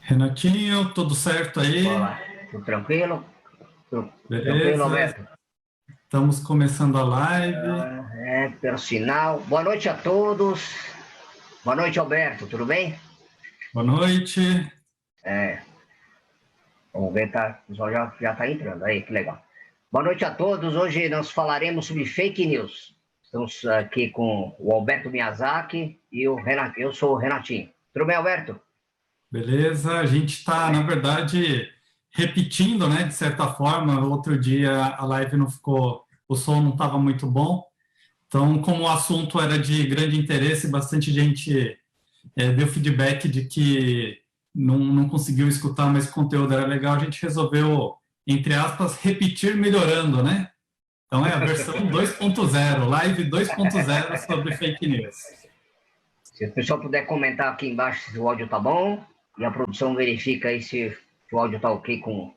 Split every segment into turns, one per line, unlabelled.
Renatinho, tudo certo aí?
Olá, tudo tranquilo? Tudo tranquilo,
Beleza?
Alberto?
Estamos começando a live.
Pelo sinal. Boa noite a todos. Boa noite, Alberto, tudo bem?
Boa noite.
Vamos ver, tá, o pessoal já está entrando aí, que legal. Boa noite a todos. Hoje nós falaremos sobre fake news. Estamos aqui com o Alberto Miyazaki e o Renato. Eu sou o Renatinho. Tudo bem, Alberto?
Beleza? A gente está, na verdade, repetindo, né? De certa forma, outro dia a live não ficou, o som não estava muito bom. Então, como o assunto era de grande interesse, bastante gente deu feedback de que não conseguiu escutar, mas o conteúdo era legal, a gente resolveu, entre aspas, repetir melhorando, né? Então é a versão 2.0, live 2.0 sobre fake news.
Se o pessoal puder comentar aqui embaixo se o áudio tá bom e a produção verifica aí se o áudio tá ok com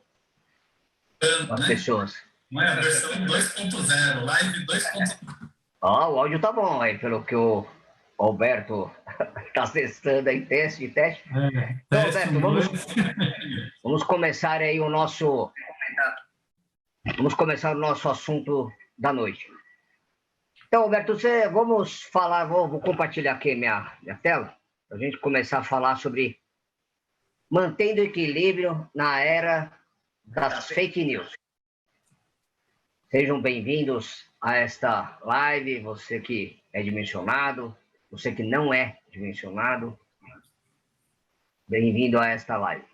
as pessoas.
Não é a versão 2.0, live 2.0.
O áudio tá bom aí, pelo que o Alberto tá testando aí, teste. Então, Alberto, vamos começar aí vamos começar o nosso assunto da noite. Então, Alberto, vamos falar, vou compartilhar aqui minha tela, para a gente começar a falar sobre mantendo equilíbrio na era das fake news. Sejam bem-vindos a esta live, você que é dimensionado, você que não é dimensionado, bem-vindo a esta live.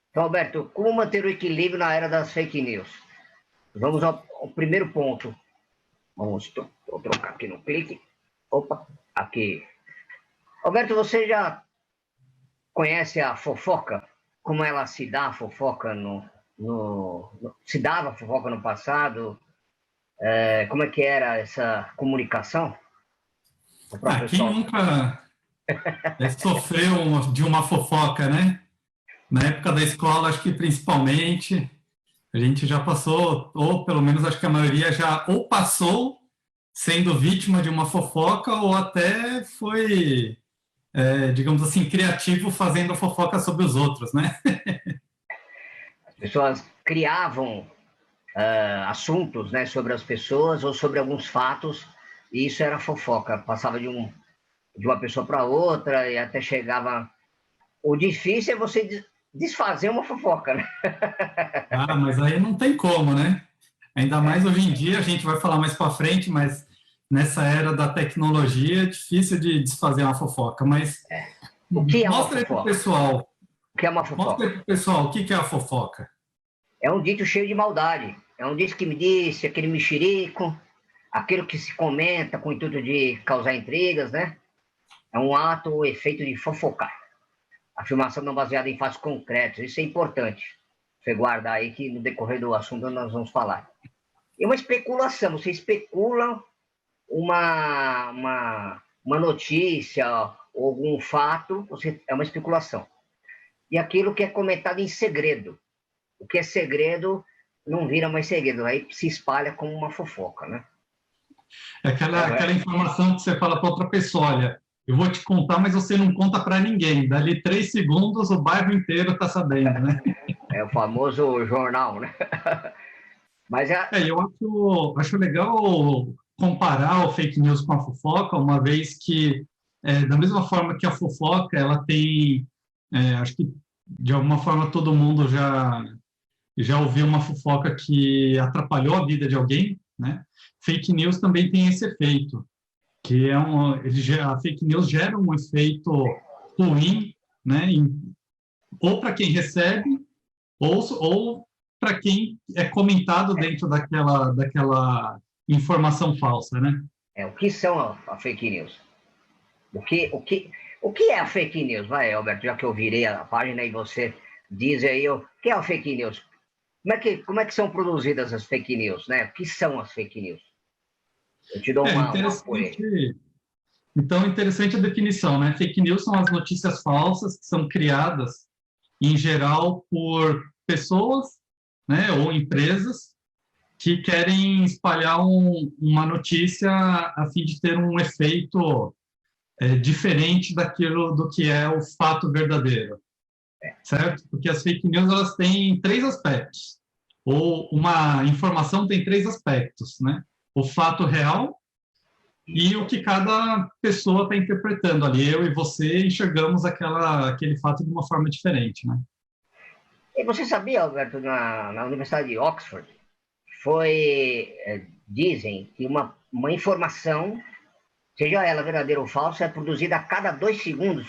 Então, Alberto, como manter o equilíbrio na era das fake news? Vamos ao primeiro ponto. Vou trocar aqui no clique. Opa, aqui. Alberto, você já conhece a fofoca? Como ela se dá a fofoca se dava a fofoca no passado? Como é que era essa comunicação?
Quem nunca sofreu de uma fofoca, né? Na época da escola, acho que principalmente, a gente já passou, ou pelo menos acho que a maioria já ou passou sendo vítima de uma fofoca, ou até foi, digamos assim, criativo fazendo fofoca sobre os outros, né?
As pessoas criavam assuntos, né, sobre as pessoas ou sobre alguns fatos, e isso era fofoca. Passava de uma pessoa para outra e até chegava... O difícil é você desfazer uma fofoca, né?
Mas aí não tem como, né? Ainda mais hoje em dia, a gente vai falar mais para frente, mas nessa era da tecnologia é difícil de desfazer uma fofoca. Mas
o que é
mostra aí para o pessoal.
O que é uma fofoca?
Mostra aí para o pessoal o que é a fofoca.
É um dito cheio de maldade. É um disse que me disse, aquele mexerico, aquilo que se comenta com o intuito de causar intrigas, né? É um ato ou efeito de fofocar. Afirmação não baseada em fatos concretos. Isso é importante. Você guardar aí que no decorrer do assunto nós vamos falar. É uma especulação. Você especula uma notícia ou algum fato, é uma especulação. E aquilo que é comentado em segredo. O que é segredo não vira mais segredo, aí se espalha como uma fofoca, né?
Aquela informação que você fala para outra pessoa, olha, eu vou te contar, mas você não conta para ninguém. Dali 3 segundos, o bairro inteiro está sabendo, né?
É o famoso jornal, né? Mas
eu acho legal comparar o fake news com a fofoca, uma vez que, da mesma forma que a fofoca, ela tem, acho que de alguma forma todo mundo já ouviu uma fofoca que atrapalhou a vida de alguém, né? Fake news também tem esse efeito, que a fake news gera um efeito ruim, né? Ou para quem recebe, ou para quem é comentado dentro daquela informação falsa, né?
O que são a fake news? O que é a fake news? Vai, Alberto, já que eu virei a página e você diz aí o que é a fake news? Como é que são produzidas as fake news, né? O que são as fake news? Eu te dou uma
interessante. Então, interessante a definição, né? Fake news são as notícias falsas que são criadas, em geral, por pessoas, né, ou empresas que querem espalhar uma notícia a fim de ter um efeito diferente do que é o fato verdadeiro. certo? Porque as fake news, elas têm três aspectos. Ou uma informação tem três aspectos, né? O fato real e o que cada pessoa está interpretando ali. Eu e você enxergamos aquele fato de uma forma diferente, né?
E você sabia, Alberto, na Universidade de Oxford, dizem que uma informação, seja ela verdadeira ou falsa, é produzida a cada 2 segundos,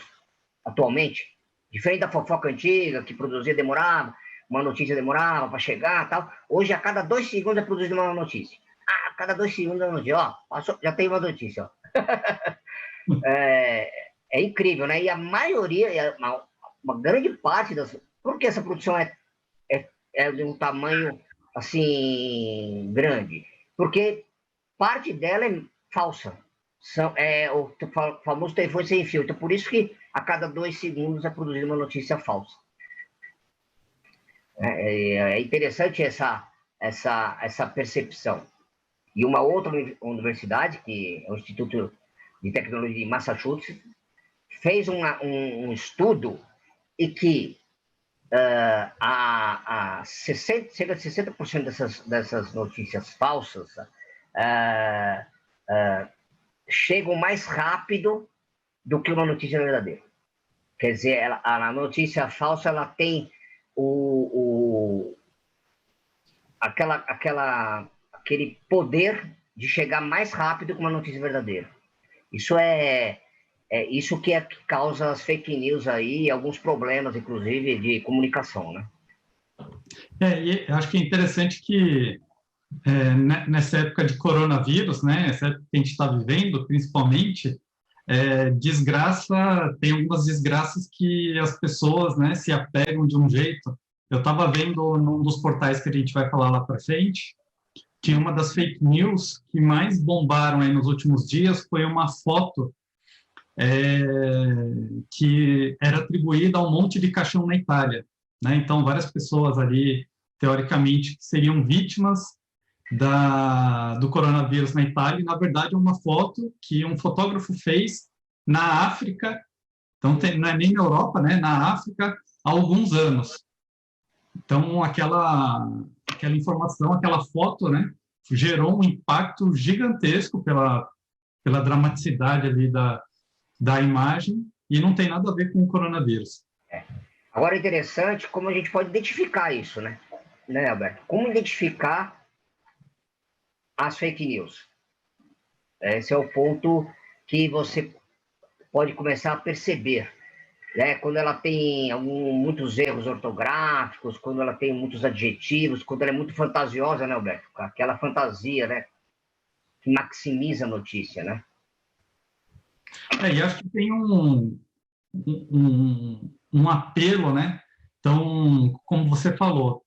atualmente. Diferente da fofoca antiga, que produzia, demorava, uma notícia demorava para chegar tal. Hoje, a cada 2 segundos é produzida uma notícia. A cada 2 segundos é uma notícia. Ó, passou, já tem uma notícia. Ó. É incrível, né? E a maioria, uma grande parte das... Por que essa produção é de um tamanho assim grande? Porque parte dela é falsa. O famoso telefone sem fio. Então, por isso que a cada 2 segundos é produzida uma notícia falsa. É interessante essa percepção. E uma outra universidade, que é o Instituto de Tecnologia de Massachusetts, fez um estudo e que cerca de 60% dessas notícias falsas chegam mais rápido do que uma notícia verdadeira. Quer dizer, a notícia falsa ela tem aquele poder de chegar mais rápido que uma notícia verdadeira. Isso isso que causa as fake news aí, alguns problemas, inclusive, de comunicação, né?
E acho que é interessante que nessa época de coronavírus, né, essa época que a gente está vivendo, principalmente, tem algumas desgraças que as pessoas, né, se apegam de um jeito. Eu estava vendo num dos portais que a gente vai falar lá para frente, que uma das fake news que mais bombaram aí nos últimos dias foi uma foto que era atribuída a um monte de caixão na Itália, né? Então, várias pessoas ali, teoricamente, seriam vítimas do coronavírus na Itália, e, na verdade, é uma foto que um fotógrafo fez na África, então não é nem na Europa, né? Na África, há alguns anos. Então, aquela informação, aquela foto, né, gerou um impacto gigantesco pela dramaticidade ali da imagem e não tem nada a ver com o coronavírus.
Agora, é interessante como a gente pode identificar isso, né, Alberto? Como identificar as fake news? Esse é o ponto que você pode começar a perceber. Quando ela tem muitos erros ortográficos, quando ela tem muitos adjetivos, quando ela é muito fantasiosa, né, Alberto? Aquela fantasia, né, que maximiza a notícia, né?
E acho que tem um apelo, né? Então, como você falou,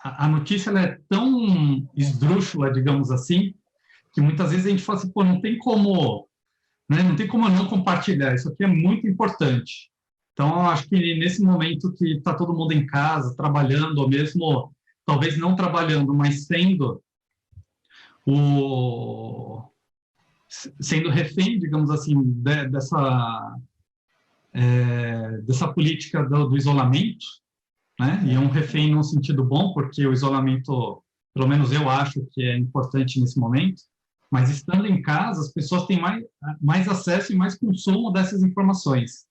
a notícia ela é tão esdrúxula, digamos assim, que muitas vezes a gente fala assim, pô, não tem como, né? Não tem como não compartilhar, isso aqui é muito importante. Então, eu acho que nesse momento que está todo mundo em casa, trabalhando, ou mesmo, talvez não trabalhando, mas sendo refém, digamos assim, dessa política do isolamento, né? E é um refém num sentido bom, porque o isolamento, pelo menos eu acho que é importante nesse momento, mas estando em casa, as pessoas têm mais acesso e mais consumo dessas informações.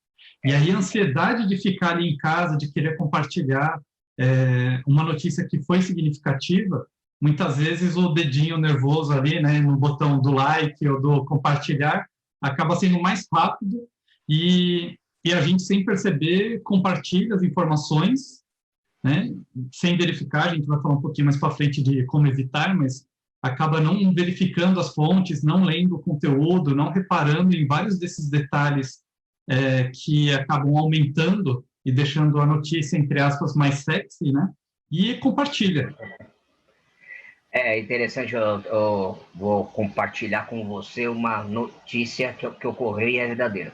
E aí a ansiedade de ficar ali em casa, de querer compartilhar uma notícia que foi significativa, muitas vezes o dedinho nervoso ali, né, no botão do like ou do compartilhar, acaba sendo mais rápido e a gente, sem perceber, compartilha as informações, né, sem verificar. A gente vai falar um pouquinho mais para frente de como evitar, mas acaba não verificando as fontes, não lendo o conteúdo, não reparando em vários desses detalhes que acabam aumentando e deixando a notícia, entre aspas, mais sexy, né? E compartilha.
É interessante, eu vou compartilhar com você uma notícia que ocorreu e é verdadeira.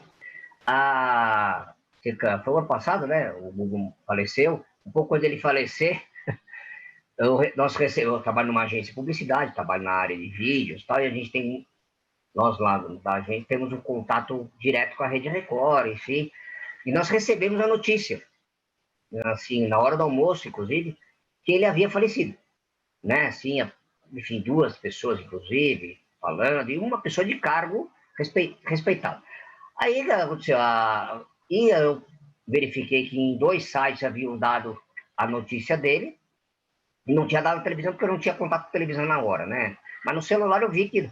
Foi o ano passado, né? O Google faleceu. Um pouco antes dele falecer, eu trabalho numa agência de publicidade, trabalho na área de vídeos, tal, e nós lá da gente temos um contato direto com a Rede Record, enfim, e nós recebemos a notícia assim, na hora do almoço, inclusive, que ele havia falecido, né? Assim, enfim, 2 pessoas, inclusive, falando, e uma pessoa de cargo respeitado. Aí, o que aconteceu? E eu verifiquei que em 2 sites haviam dado a notícia dele, e não tinha dado na televisão, porque eu não tinha contato com televisão na hora, né? Mas no celular eu vi que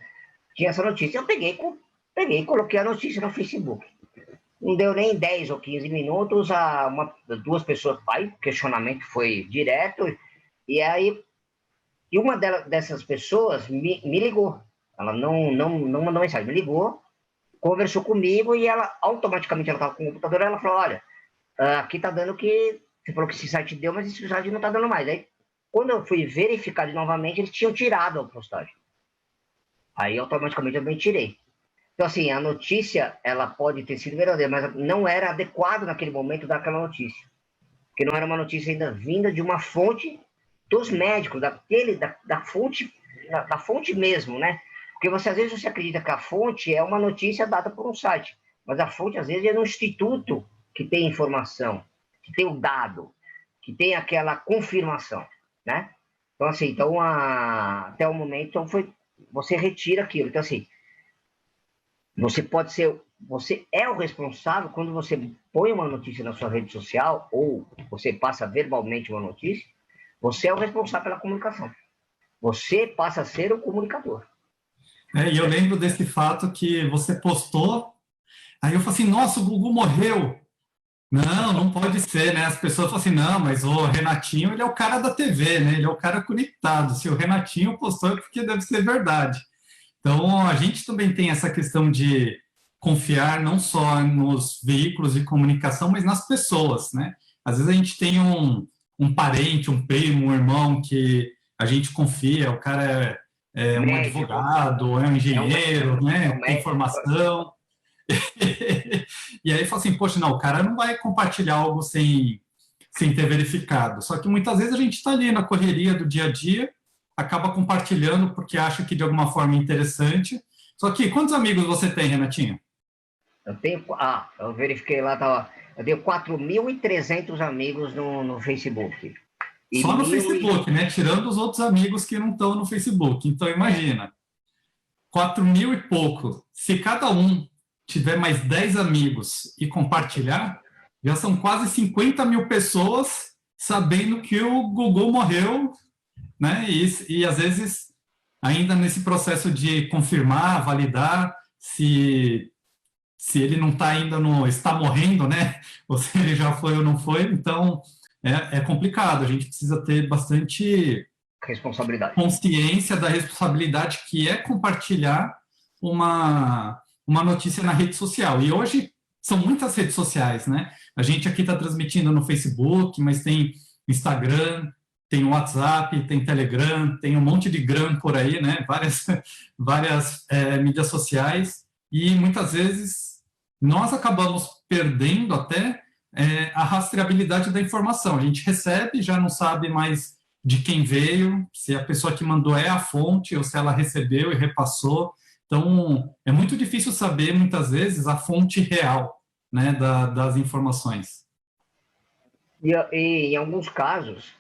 tinha essa notícia. Eu peguei e coloquei a notícia no Facebook. Não deu nem 10 ou 15 minutos, 2 pessoas, aí o questionamento foi direto, e aí uma dessas pessoas me ligou. Ela não mandou mensagem, me ligou, conversou comigo e ela automaticamente ela estava com o computador, ela falou, olha, aqui está dando que você falou que esse site deu, mas esse site não está dando mais. Aí, quando eu fui verificar novamente, eles tinham tirado a postagem. Aí, automaticamente, eu me tirei. Então, assim, a notícia, ela pode ter sido verdadeira, mas não era adequado naquele momento daquela notícia. Porque não era uma notícia ainda vinda de uma fonte dos médicos, da fonte mesmo, né? Porque às vezes você acredita que a fonte é uma notícia dada por um site, mas a fonte, às vezes, é um instituto que tem informação, que tem o dado, que tem aquela confirmação, né? Então, assim, até o momento, você retira aquilo. Então, assim, você é o responsável quando você põe uma notícia na sua rede social ou você passa verbalmente uma notícia, você é o responsável pela comunicação. Você passa a ser o comunicador.
E eu lembro desse fato que você postou, aí eu falei assim, nossa, o Gugu morreu. Não, não pode ser, né? As pessoas falam assim, não, mas o Renatinho, ele é o cara da TV, né? Ele é o cara conectado. Se o Renatinho postou é porque deve ser verdade. Então, a gente também tem essa questão de confiar não só nos veículos de comunicação, mas nas pessoas, né? Às vezes a gente tem um parente, um primo, um irmão que a gente confia, o cara é um
Médico,
advogado, é um engenheiro, né? Tem
médico.
formação. E aí fala assim, poxa, não, o cara não vai compartilhar algo sem ter verificado. Só que muitas vezes a gente está ali na correria do dia a dia, acaba compartilhando porque acha que de alguma forma é interessante. Só que quantos amigos você tem, Renatinho?
Eu verifiquei lá, eu tenho 4.300 amigos no Facebook. E
Só no Facebook, né? Tirando os outros amigos que não estão no Facebook. Então, imagina, 4.000 e pouco. Se cada um tiver mais 10 amigos e compartilhar, já são quase 50 mil pessoas sabendo que o Gugu morreu, né? E às vezes, ainda nesse processo de confirmar, validar se ele não está ainda está morrendo, né? Ou se ele já foi ou não foi. Então, é complicado. A gente precisa ter bastante
responsabilidade,
consciência da responsabilidade que é compartilhar uma notícia na rede social. E hoje são muitas redes sociais, né? A gente aqui está transmitindo no Facebook, mas tem Instagram, tem WhatsApp, tem Telegram, tem um monte de gram por aí, né? Várias mídias sociais. E muitas vezes nós acabamos perdendo até a rastreabilidade da informação. A gente recebe, já não sabe mais de quem veio, se a pessoa que mandou é a fonte ou se ela recebeu e repassou. Então, é muito difícil saber, muitas vezes, a fonte real, né, das informações.
E em alguns casos,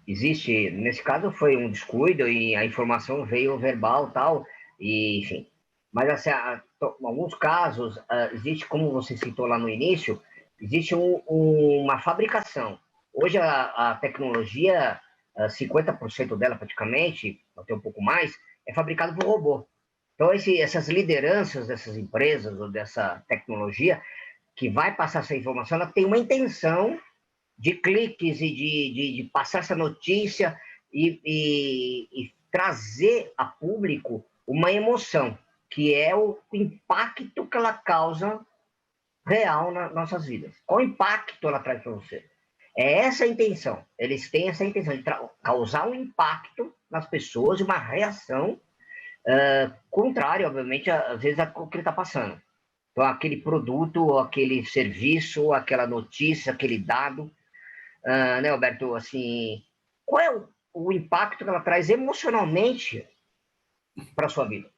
nesse caso foi um descuido e a informação veio verbal tal, e enfim. Mas assim, em alguns casos, existe, como você citou lá no início, existe uma fabricação. Hoje a tecnologia, 50% dela praticamente, até um pouco mais, é fabricada por robô. Então essas lideranças dessas empresas ou dessa tecnologia que vai passar essa informação, ela tem uma intenção de cliques e de passar essa notícia e trazer a público uma emoção, que é o impacto que ela causa real nas nossas vidas. Qual impacto ela traz para você? É essa a intenção. Eles têm essa intenção de causar um impacto nas pessoas e uma reação contrária, obviamente, às vezes, ao que ele está passando. Então, aquele produto, aquele serviço, aquela notícia, aquele dado, né, Alberto, assim, qual é o impacto que ela traz emocionalmente para a sua vida?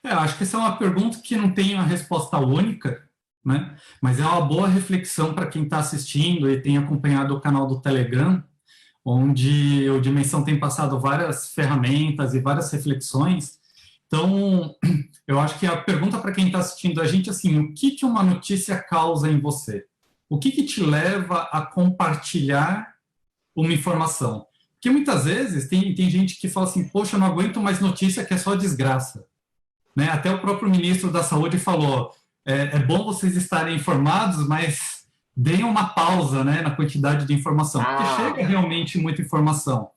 Acho que essa é uma pergunta que não tem uma resposta única, né? Mas é uma boa reflexão para quem está assistindo e tem acompanhado o canal do Telegram, onde o Dimensão tem passado várias ferramentas e várias reflexões. Então, eu acho que a pergunta para quem está assistindo a gente, assim, o que uma notícia causa em você? O que te leva a compartilhar uma informação? Porque muitas vezes tem gente que fala assim, poxa, eu não aguento mais notícia que é só desgraça. Né? Até o próprio ministro da Saúde falou, é bom vocês estarem informados, mas deem uma pausa, né, na quantidade de informação, porque chega realmente muita informação.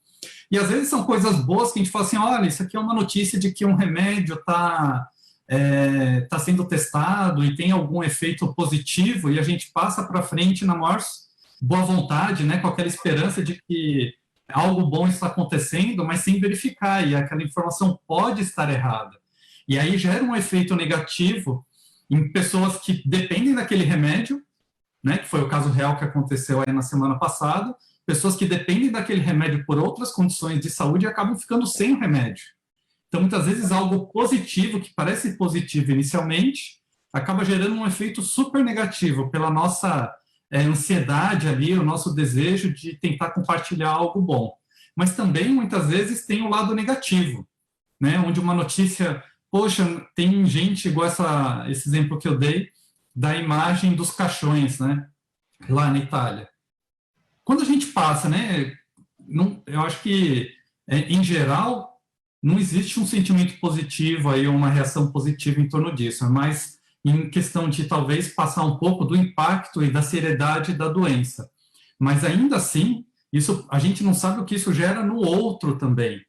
E às vezes são coisas boas que a gente fala assim, olha, isso aqui é uma notícia de que um remédio está sendo testado e tem algum efeito positivo, e a gente passa para frente na maior boa vontade, né, com aquela esperança de que algo bom está acontecendo, mas sem verificar, e aquela informação pode estar errada. E aí gera um efeito negativo em pessoas que dependem daquele remédio, né, que foi o caso real que aconteceu aí na semana passada, pessoas que dependem daquele remédio por outras condições de saúde e acabam ficando sem o remédio. Então, muitas vezes, algo positivo, que parece positivo inicialmente, acaba gerando um efeito super negativo pela nossa ansiedade ali, o nosso desejo de tentar compartilhar algo bom. Mas também, muitas vezes, tem o lado negativo, né, onde uma notícia... Poxa, tem gente, igual esse exemplo que eu dei, da imagem dos caixões, né, lá na Itália. Quando a gente passa, né, eu acho que, em geral, não existe um sentimento positivo, aí, uma reação positiva em torno disso, mas em questão de, talvez, passar um pouco do impacto e da seriedade da doença. Mas, ainda assim, isso, a gente não sabe o que isso gera no outro também,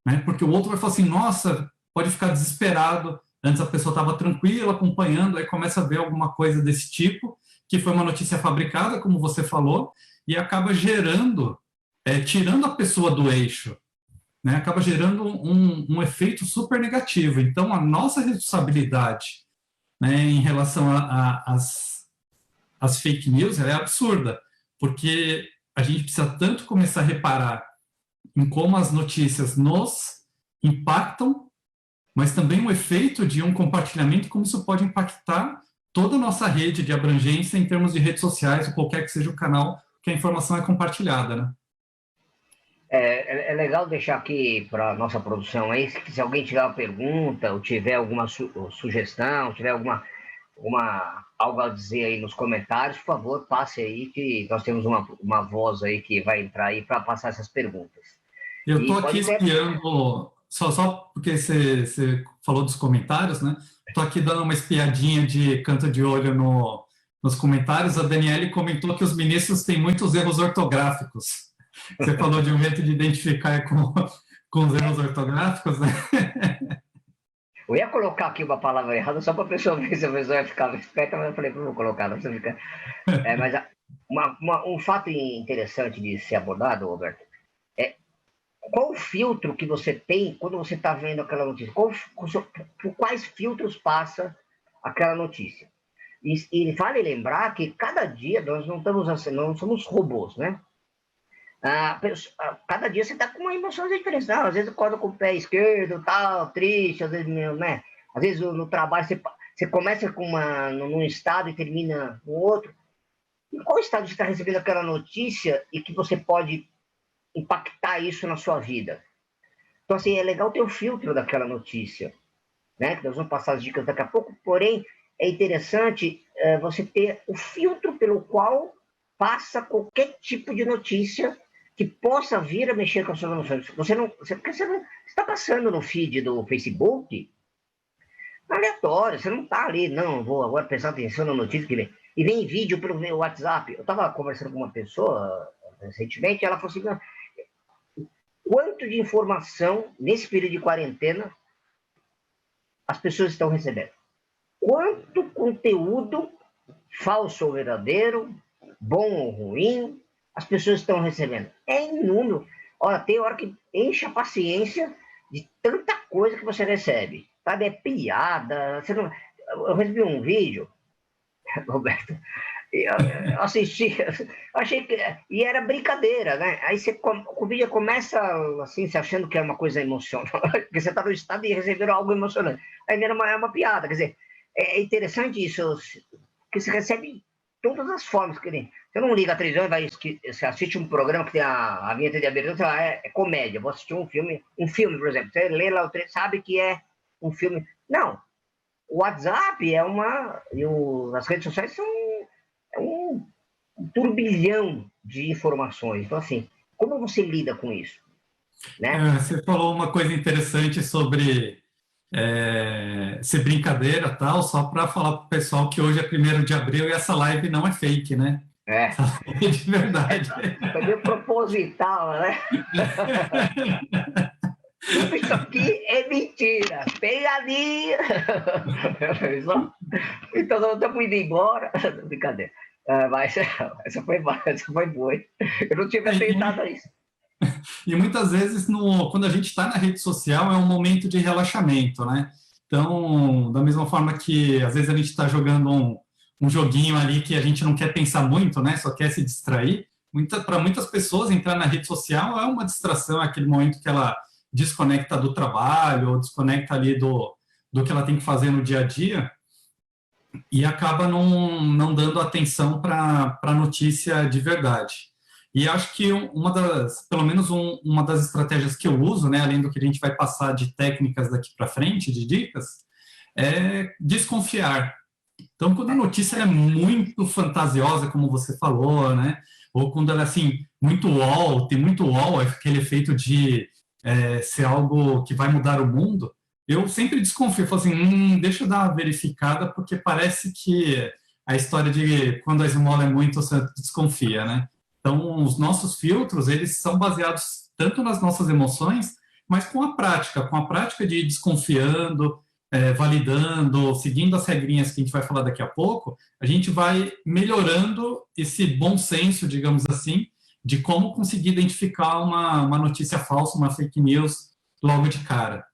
né, porque o outro vai falar assim, nossa... pode ficar desesperado, antes a pessoa estava tranquila, acompanhando, aí começa a ver alguma coisa desse tipo, que foi uma notícia fabricada, como você falou, e acaba gerando, tirando a pessoa do eixo, né? Acaba gerando um efeito super negativo. Então, a nossa responsabilidade, né, em relação às fake news, ela é absurda, porque a gente precisa tanto começar a reparar em como as notícias nos impactam, mas também o efeito de um compartilhamento, como isso pode impactar toda a nossa rede de abrangência em termos de redes sociais, ou qualquer que seja o canal que a informação é compartilhada, né?
É legal deixar aqui para a nossa produção aí, se alguém tiver uma pergunta, ou tiver alguma sugestão, tiver algo a dizer aí nos comentários, por favor, passe aí, que nós temos uma voz aí que vai entrar aí para passar essas perguntas.
Eu estou aqui espiando... Só porque você falou dos comentários, né? Estou aqui dando uma espiadinha de canto de olho nos comentários. A Daniele comentou que os ministros têm muitos erros ortográficos. Você falou de um jeito de identificar com os erros ortográficos, né?
Eu ia colocar aqui uma palavra errada só para a pessoa ver se a pessoa ia ficar esperta, mas eu falei, não vou colocar, não precisa ficar. Mas um fato interessante de ser abordado, Roberto, qual o filtro que você tem quando você está vendo aquela notícia? Por quais filtros passa aquela notícia? E vale lembrar que cada dia nós não estamos assim, não somos robôs, né? Cada dia você está com uma emoção diferente. Às vezes acorda com o pé esquerdo, tal, triste, às vezes, né? Às vezes no trabalho você começa num estado e termina no outro. Em qual estado você está recebendo aquela notícia e que você pode impactar isso na sua vida? Então, assim, é legal ter o filtro daquela notícia, né? Que nós vamos passar as dicas daqui a pouco, porém, é interessante você ter o filtro pelo qual passa qualquer tipo de notícia que possa vir a mexer com as suas emoções. Você está passando no feed do Facebook aleatório, você não está ali, não, vou agora prestar atenção na notícia que vem. E vem vídeo pelo WhatsApp. Eu estava conversando com uma pessoa recentemente, ela falou assim, quanto de informação nesse período de quarentena as pessoas estão recebendo? Quanto conteúdo, falso ou verdadeiro, bom ou ruim, as pessoas estão recebendo? É inúmero. Olha, tem hora que enche a paciência de tanta coisa que você recebe. Sabe, é piada. Eu recebi um vídeo, Roberto, eu assisti, achei que... E era brincadeira, né? Aí o vídeo começa assim, se achando que é uma coisa emocionante, porque você está no estado de receber algo emocionante. Aí era uma piada, quer dizer, é interessante isso, que porque você recebe todas as formas. Você não liga a televisão e você assiste um programa que tem a vinheta de abertura, é comédia, vou assistir um filme, por exemplo. Você lê lá o trecho, sabe que é um filme. Não. O WhatsApp as redes sociais são um turbilhão de informações. Então, assim, como você lida com isso? Né?
Você falou uma coisa interessante sobre ser brincadeira, tal, só para falar para o pessoal que hoje é 1º de abril e essa live não é fake, né? Essa live é de verdade.
Foi meio proposital, né? Isso aqui é mentira, pegadinha. Então, nós estamos indo embora. Brincadeira. Mas essa foi boa, hein? Eu não tinha pensado nisso.
E muitas vezes, quando a gente está na rede social, é um momento de relaxamento, né? Então, da mesma forma que às vezes a gente está jogando um joguinho ali que a gente não quer pensar muito, né? Só quer se distrair. Para muitas pessoas, entrar na rede social é uma distração, é aquele momento que ela desconecta do trabalho, ou desconecta ali do que ela tem que fazer no dia a dia, e acaba não dando atenção para a notícia de verdade. E acho que pelo menos uma das estratégias que eu uso, né, além do que a gente vai passar de técnicas daqui para frente, de dicas, é desconfiar. Então, quando a notícia é muito fantasiosa, como você falou, né, ou quando ela é assim, muito UOL, tem muito UOL, aquele efeito de ser algo que vai mudar o mundo, eu sempre desconfio, falo assim, deixa eu dar uma verificada, porque parece que a história de quando a esmola é muito, você desconfia, né? Então, os nossos filtros, eles são baseados tanto nas nossas emoções, mas com a prática de ir desconfiando, validando, seguindo as regrinhas que a gente vai falar daqui a pouco, a gente vai melhorando esse bom senso, digamos assim, de como conseguir identificar uma notícia falsa, uma fake news logo de cara.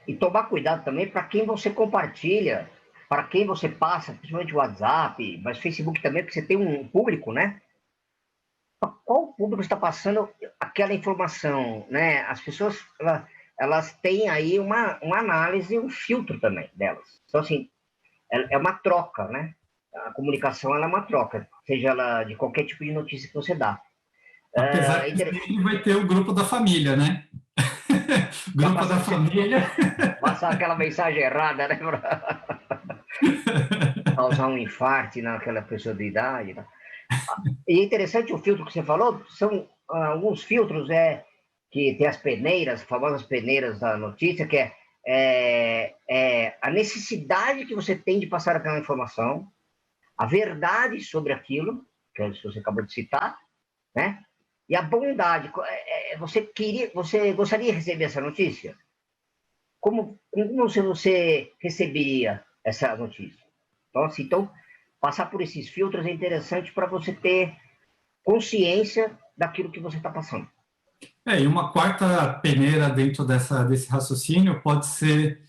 E tomar cuidado também para quem você compartilha, para quem você passa, principalmente o WhatsApp, mas Facebook também, porque você tem um público, né? Qual público está passando aquela informação, né? As pessoas, elas têm aí uma análise, um filtro também delas. Então, assim, é uma troca, né? A comunicação, ela é uma troca, seja ela de qualquer tipo de notícia que você dá.
Apesar que sempre vai ter o grupo da família, né? Grupo da família.
Passar aquela mensagem errada, né? Causar um infarto naquela pessoa de idade. Né? E é interessante o filtro que você falou, são alguns filtros que tem as peneiras, as famosas peneiras da notícia, que é a necessidade que você tem de passar aquela informação, a verdade sobre aquilo, que você acabou de citar, né? E a bondade. Você gostaria de receber essa notícia? Como você receberia essa notícia? Então, passar por esses filtros é interessante para você ter consciência daquilo que você está passando.
E uma quarta peneira dentro desse raciocínio pode ser,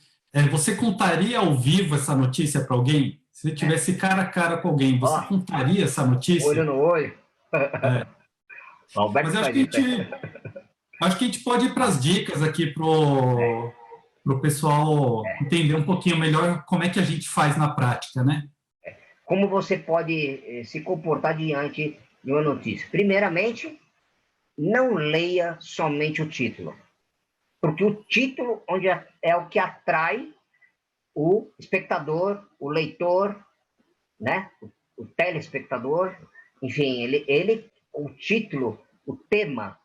você contaria ao vivo essa notícia para alguém? Se tivesse cara a cara com alguém, você contaria essa notícia?
Olho no olho.
Mas acho que a gente pode ir para as dicas aqui para o pessoal entender um pouquinho melhor como é que a gente faz na prática, né?
Como você pode se comportar diante de uma notícia? Primeiramente, não leia somente o título, porque o título é o que atrai o espectador, o leitor, né? O telespectador, enfim, o título, o tema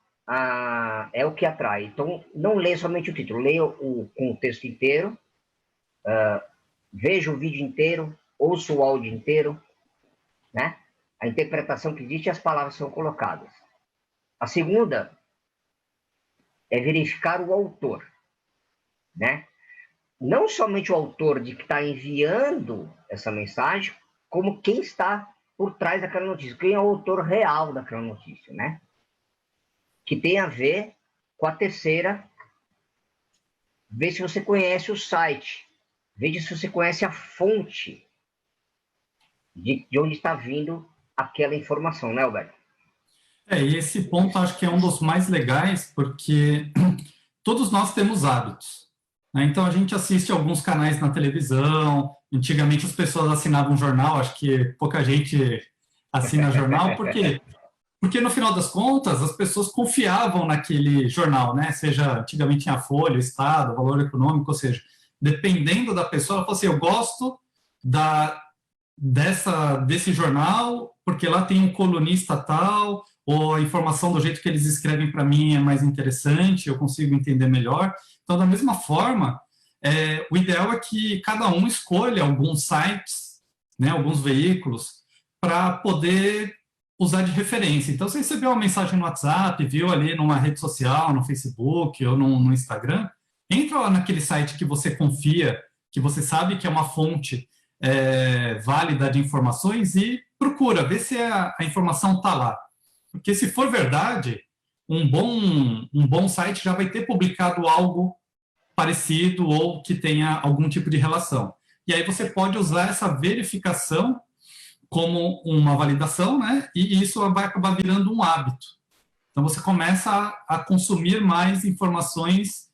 é o que atrai. Então, não leia somente o título, leia o contexto inteiro, veja o vídeo inteiro, ouça o áudio inteiro, né? A interpretação que existe e as palavras são colocadas. A segunda é verificar o autor, né? Não somente o autor de que está enviando essa mensagem, como quem está por trás daquela notícia, quem é o autor real daquela notícia, né? Que tem a ver com a terceira, ver se você conhece o site, veja se você conhece a fonte de onde está vindo aquela informação, né, Alberto?
E esse ponto acho que é um dos mais legais, porque todos nós temos hábitos, né? Então, a gente assiste alguns canais na televisão, Antigamente as pessoas assinavam um jornal, acho que pouca gente assina jornal, porque no final das contas as pessoas confiavam naquele jornal, né? Seja antigamente tinha a Folha, o Estado, o Valor Econômico, ou seja, dependendo da pessoa, ela falou assim, eu gosto da, desse jornal porque lá tem um colunista tal, ou a informação do jeito que eles escrevem para mim é mais interessante, eu consigo entender melhor. Então, da mesma forma, o ideal é que cada um escolha alguns sites, né, alguns veículos, para poder usar de referência. Então, você recebeu uma mensagem no WhatsApp, viu ali numa rede social, no Facebook ou no Instagram, entra lá naquele site que você confia, que você sabe que é uma fonte válida de informações e procura, ver se a informação está lá. Porque se for verdade, um bom site já vai ter publicado algo parecido ou que tenha algum tipo de relação. E aí você pode usar essa verificação como uma validação, né? E isso vai acabar virando um hábito. Então você começa a consumir mais informações,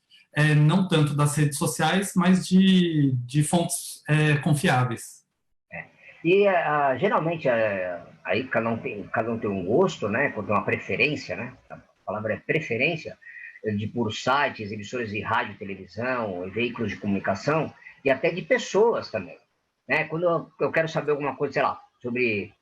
não tanto das redes sociais, mas de fontes confiáveis.
E geralmente aí cada um tem um gosto, né? Tem uma preferência, né? A palavra é preferência por sites, emissoras de rádio, televisão, veículos de comunicação e até de pessoas também, né? Quando eu quero saber alguma coisa, sei lá, sobre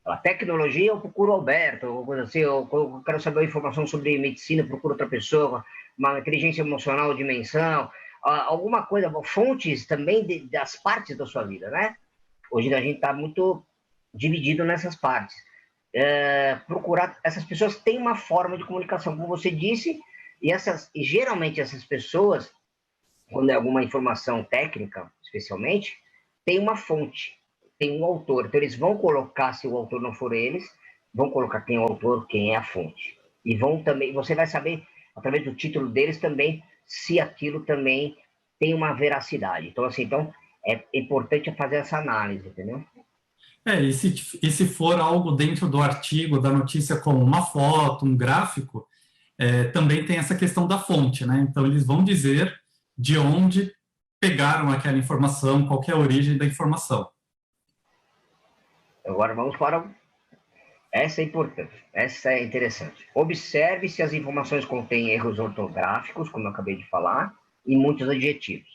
a tecnologia, eu procuro o Alberto, ou coisa assim, eu quero saber uma informação sobre medicina, eu procuro outra pessoa, uma inteligência emocional, dimensão, alguma coisa, fontes também das partes da sua vida, né? Hoje a gente está muito dividido nessas partes. Procurar, essas pessoas têm uma forma de comunicação, como você disse, e geralmente essas pessoas, quando é alguma informação técnica, especialmente, tem uma fonte, tem um autor. Então eles vão colocar, se o autor não for eles, vão colocar quem é o autor, quem é a fonte. E vão também, você vai saber, através do título deles também, se aquilo também tem uma veracidade. Então, assim, é importante fazer essa análise, entendeu?
E se for algo dentro do artigo, da notícia, como uma foto, um gráfico, também tem essa questão da fonte, né? Então, eles vão dizer de onde pegaram aquela informação, qual é a origem da informação.
Agora vamos para... Essa é importante, essa é interessante. Observe se as informações contêm erros ortográficos, como eu acabei de falar, e muitos adjetivos.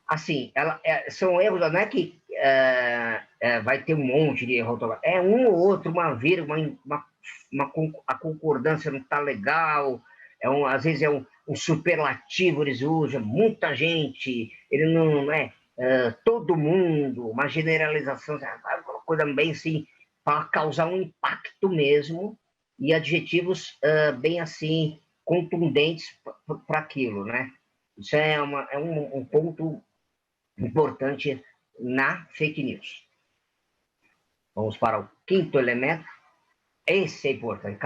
Assim, são erros, não é que vai ter um monte de erro ortográfico, é um ou outro, uma vírgula, a concordância não está legal, às vezes é um superlativo, eles usam, muita gente, ele não é todo mundo, uma generalização, uma coisa bem assim, para causar um impacto mesmo, e adjetivos bem assim, contundentes para aquilo, né? Isso é um ponto importante na fake news. Vamos para o quinto elemento. Esse é importante.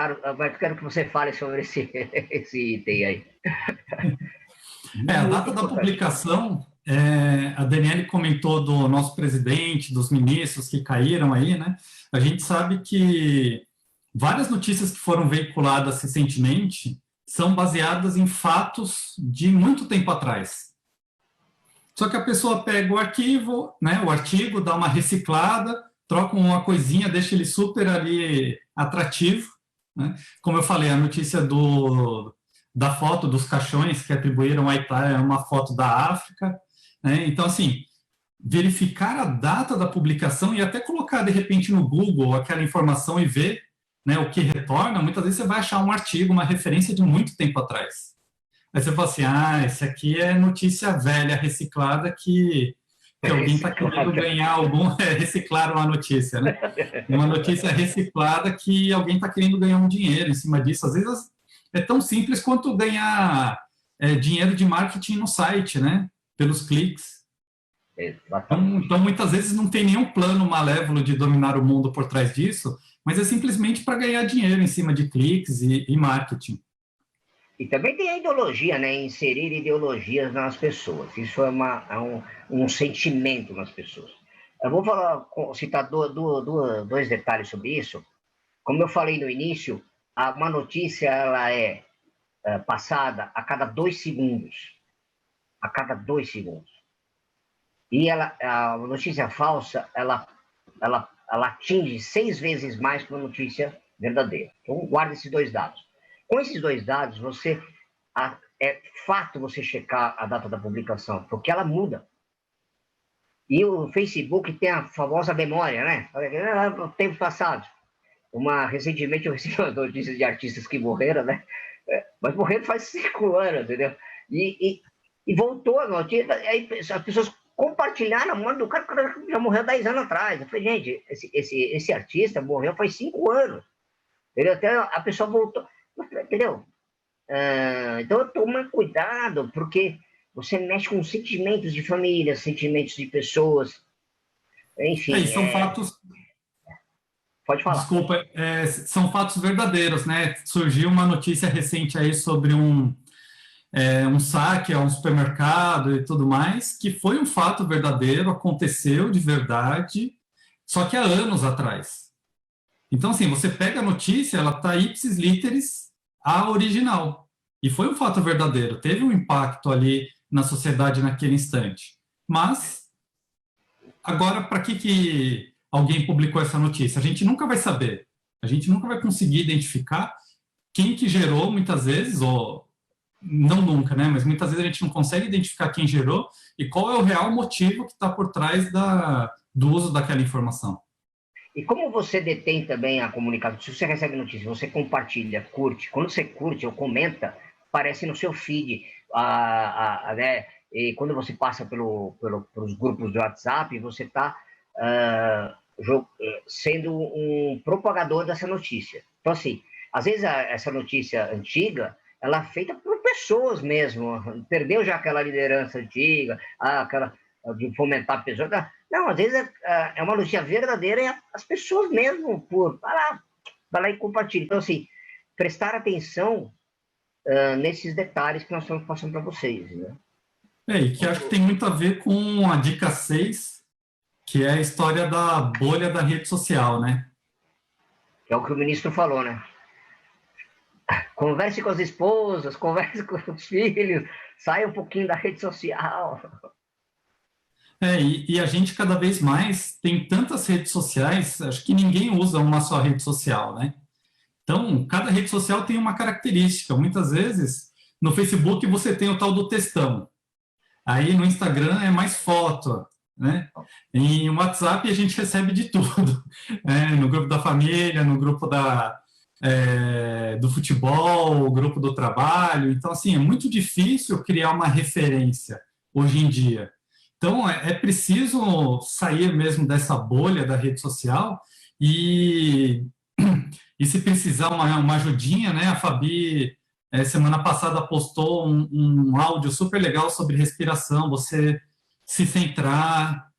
Quero que você fale sobre esse item aí.
A data da publicação, a Daniele comentou do nosso presidente, dos ministros que caíram aí, né? A gente sabe que várias notícias que foram veiculadas recentemente são baseadas em fatos de muito tempo atrás. Só que a pessoa pega o arquivo, né, o artigo, dá uma reciclada, troca uma coisinha, deixa ele super ali atrativo, né? Como eu falei, a notícia da foto dos caixões que atribuíram à Itália é uma foto da África, né? Então, assim, verificar a data da publicação e até colocar, de repente, no Google aquela informação e ver, né, o que retorna, muitas vezes você vai achar um artigo, uma referência de muito tempo atrás. Aí você fala assim, esse aqui é notícia velha, reciclada, que alguém está querendo ganhar reciclaram a notícia, né? Uma notícia reciclada que alguém está querendo ganhar um dinheiro em cima disso. Às vezes é tão simples quanto ganhar dinheiro de marketing no site, né? Pelos cliques. Então, muitas vezes não tem nenhum plano malévolo de dominar o mundo por trás disso, mas é simplesmente para ganhar dinheiro em cima de cliques e marketing.
E também tem a ideologia, né? Inserir ideologias nas pessoas. Isso é um sentimento nas pessoas. Eu vou citar dois detalhes sobre isso. Como eu falei no início, uma notícia ela é passada a cada 2 segundos. A cada 2 segundos. E a notícia falsa, ela atinge 6 vezes mais que uma notícia verdadeira. Então, guarda esses 2 dados. Com esses 2 dados, é fato você checar a data da publicação, porque ela muda. E o Facebook tem a famosa memória, né? Tempo passado. Recentemente eu recebi uma notícia de artistas que morreram, né? Mas morreram faz 5 anos, entendeu? E voltou a notícia, aí as pessoas compartilharam a morte do cara que já morreu 10 anos atrás. Eu falei, gente, esse artista morreu faz 5 anos. Entendeu? Até a pessoa voltou. Entendeu? Então, toma cuidado, porque você mexe com sentimentos de família, sentimentos de pessoas. Enfim.
E são fatos.
Pode falar.
Desculpa, são fatos verdadeiros, né? Surgiu uma notícia recente aí sobre um saque a um supermercado e tudo mais, que foi um fato verdadeiro, aconteceu de verdade, só que há anos atrás. Então, assim, você pega a notícia, ela está ipsis literis a original. E foi um fato verdadeiro, teve um impacto ali na sociedade naquele instante. Mas, agora, para que alguém publicou essa notícia? A gente nunca vai saber. A gente nunca vai conseguir identificar quem que gerou, muitas vezes, ou não nunca, né? Mas muitas vezes a gente não consegue identificar quem gerou e qual é o real motivo que está por trás do uso daquela informação.
E como você detém também a comunicação, se você recebe notícia, você compartilha, curte. Quando você curte ou comenta, aparece no seu feed, né? E quando você passa pelos grupos do WhatsApp, você está sendo um propagador dessa notícia. Então, assim, às vezes essa notícia antiga, ela é feita por pessoas mesmo, perdeu já aquela liderança antiga, aquela de fomentar pessoas. Não, às vezes é uma notícia verdadeira e as pessoas mesmo, vai lá e compartilha. Então, assim, prestar atenção nesses detalhes que nós estamos passando para vocês, né?
E que acho que tem muito a ver com a dica 6, que é a história da bolha da rede social, né?
Que é o que o ministro falou, né? Converse com as esposas, converse com os filhos, saia um pouquinho da rede social.
E a gente cada vez mais tem tantas redes sociais, acho que ninguém usa uma só rede social, né? Então, cada rede social tem uma característica. Muitas vezes, no Facebook você tem o tal do textão. Aí no Instagram é mais foto, né? Em WhatsApp a gente recebe de tudo. No grupo da família, no grupo do futebol, o grupo do trabalho. Então, assim, é muito difícil criar uma referência hoje em dia. Então, é preciso sair mesmo dessa bolha da rede social e se precisar uma ajudinha, né? A Fabi, semana passada, postou um áudio super legal sobre respiração, você se centrar,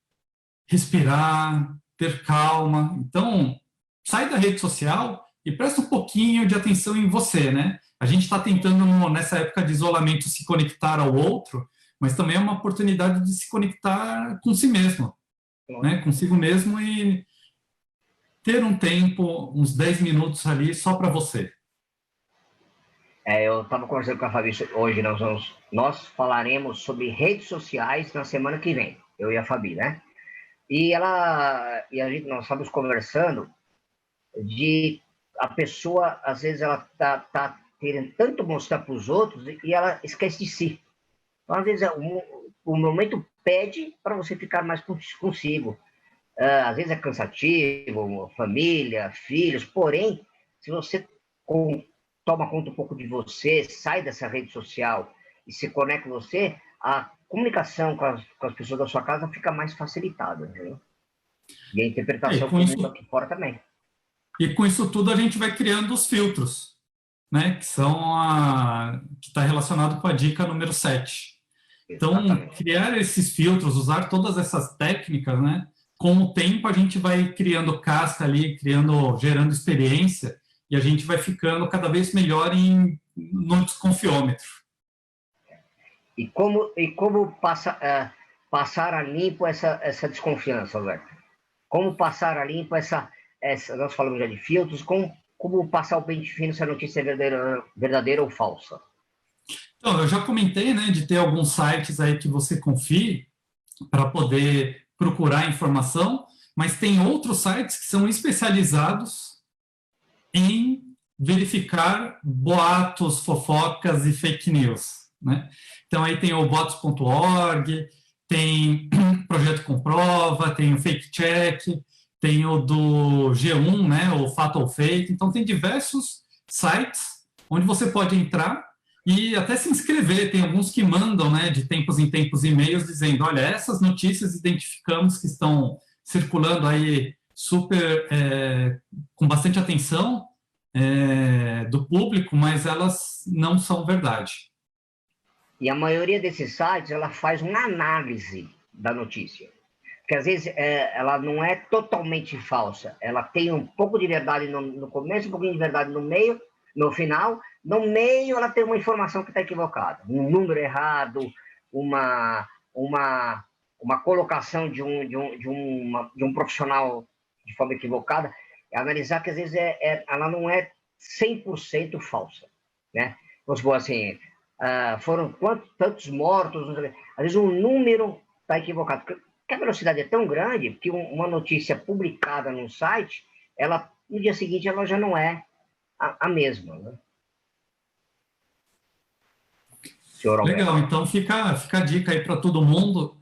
respirar, ter calma. Então, sai da rede social e presta um pouquinho de atenção em você, né? A gente está tentando, nessa época de isolamento, se conectar ao outro, mas também é uma oportunidade de se conectar com si mesmo, né? Consigo mesmo e ter um tempo, uns 10 minutos ali só para você.
Eu estava conversando com a Fabi hoje, nós falaremos sobre redes sociais na semana que vem, eu e a Fabi, né? Nós estamos conversando de a pessoa, às vezes, ela tá querendo tanto mostrar para os outros e ela esquece de si. Então, às vezes, o momento pede para você ficar mais consigo. Às vezes é cansativo, família, filhos, porém, se você toma conta um pouco de você, sai dessa rede social e se conecta com você, a comunicação com as pessoas da sua casa fica mais facilitada, entendeu? E a interpretação com o mundo aqui fora também.
E com isso tudo a gente vai criando os filtros, né? Que está relacionado com a dica número 7. Então, criar esses filtros, usar todas essas técnicas, né? Com o tempo a gente vai criando casca ali, gerando experiência, e a gente vai ficando cada vez melhor no desconfiômetro.
E como passar a limpo essa desconfiança, Alberto? Como passar a limpo nós falamos já de filtros, como passar o pente fino se a notícia é verdadeira ou falsa?
Então, eu já comentei, né, de ter alguns sites aí que você confie, para poder procurar informação, mas tem outros sites que são especializados em verificar boatos, fofocas e fake news, né? Então, aí tem o bots.org, tem o Projeto Comprova, tem o Fake Check, tem o do G1, né, o Fato ou Fake. Então, tem diversos sites onde você pode entrar e até se inscrever. Tem alguns que mandam, né, de tempos em tempos, e-mails dizendo, olha, essas notícias identificamos que estão circulando aí super, com bastante atenção do público, mas elas não são verdade.
E a maioria desses sites, ela faz uma análise da notícia. Porque, às vezes, ela não é totalmente falsa. Ela tem um pouco de verdade no começo, um pouquinho de verdade no meio, no final. No meio, ela tem uma informação que está equivocada. Um número errado, uma colocação de um profissional de forma equivocada. É analisar que, às vezes, ela não é 100% falsa, né? Vamos supor assim, foram tantos mortos, às vezes um número está equivocado, porque a velocidade é tão grande que uma notícia publicada no site, ela, no dia seguinte, ela já não é a mesma, né?
Legal, então fica a dica aí para todo mundo.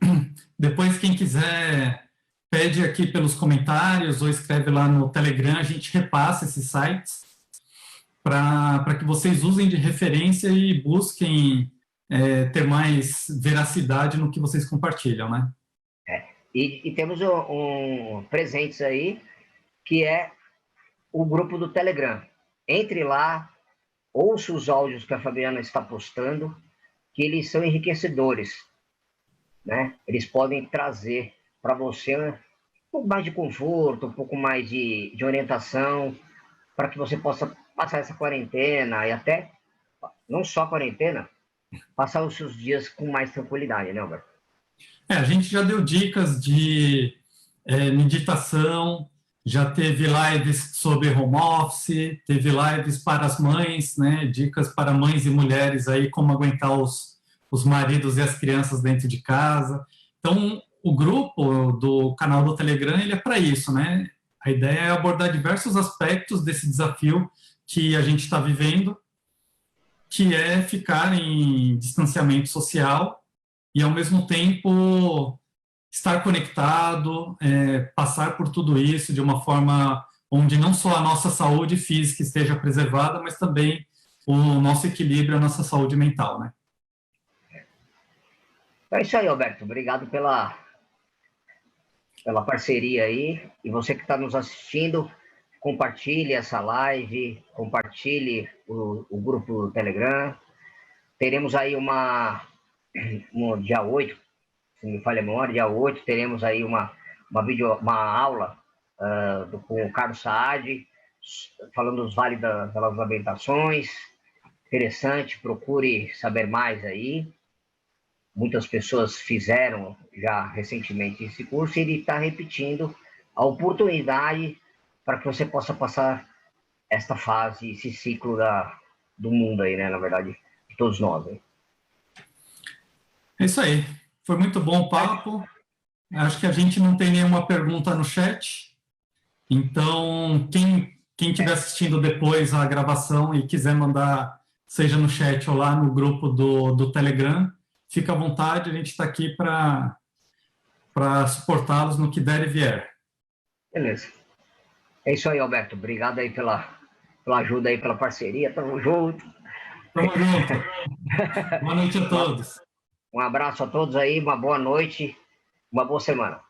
Depois, quem quiser, pede aqui pelos comentários ou escreve lá no Telegram, a gente repassa esses sites para que vocês usem de referência e busquem ter mais veracidade no que vocês compartilham, né?
E temos presentes aí, que é o grupo do Telegram. Entre lá, ouça os áudios que a Fabiana está postando, que eles são enriquecedores, né? Eles podem trazer para você um pouco mais de conforto, um pouco mais de orientação, para que você possa passar essa quarentena e até, não só a quarentena, passar os seus dias com mais tranquilidade, né, Alberto?
A gente já deu dicas de meditação, já teve lives sobre home office, teve lives para as mães, né, dicas para mães e mulheres aí, como aguentar os maridos e as crianças dentro de casa. Então, o grupo do canal do Telegram, ele é para isso, né? A ideia é abordar diversos aspectos desse desafio que a gente está vivendo, que é ficar em distanciamento social e, ao mesmo tempo, estar conectado, passar por tudo isso de uma forma onde não só a nossa saúde física esteja preservada, mas também o nosso equilíbrio, a nossa saúde mental, né?
É isso aí, Alberto. Obrigado pela parceria aí. E você que está nos assistindo, compartilhe essa live, compartilhe o grupo do Telegram. Teremos aí dia 8, se me falha a memória, dia 8, teremos aí uma aula com o Carlos Saad, falando dos vales das lamentações. Interessante, procure saber mais aí. Muitas pessoas fizeram já recentemente esse curso e ele está repetindo a oportunidade para que você possa passar esta fase, esse ciclo do mundo aí, né? Na verdade, de todos nós. Hein?
É isso aí. Foi muito bom o papo. Acho que a gente não tem nenhuma pergunta no chat. Então, quem estiver assistindo depois a gravação e quiser mandar, seja no chat ou lá no grupo do Telegram, fica à vontade, a gente está aqui para suportá-los no que der e vier.
Beleza. É isso aí, Alberto. Obrigado aí pela ajuda aí, pela parceria. Tamo junto.
Tamo junto. Boa noite a todos.
Um abraço a todos aí, uma boa noite, uma boa semana.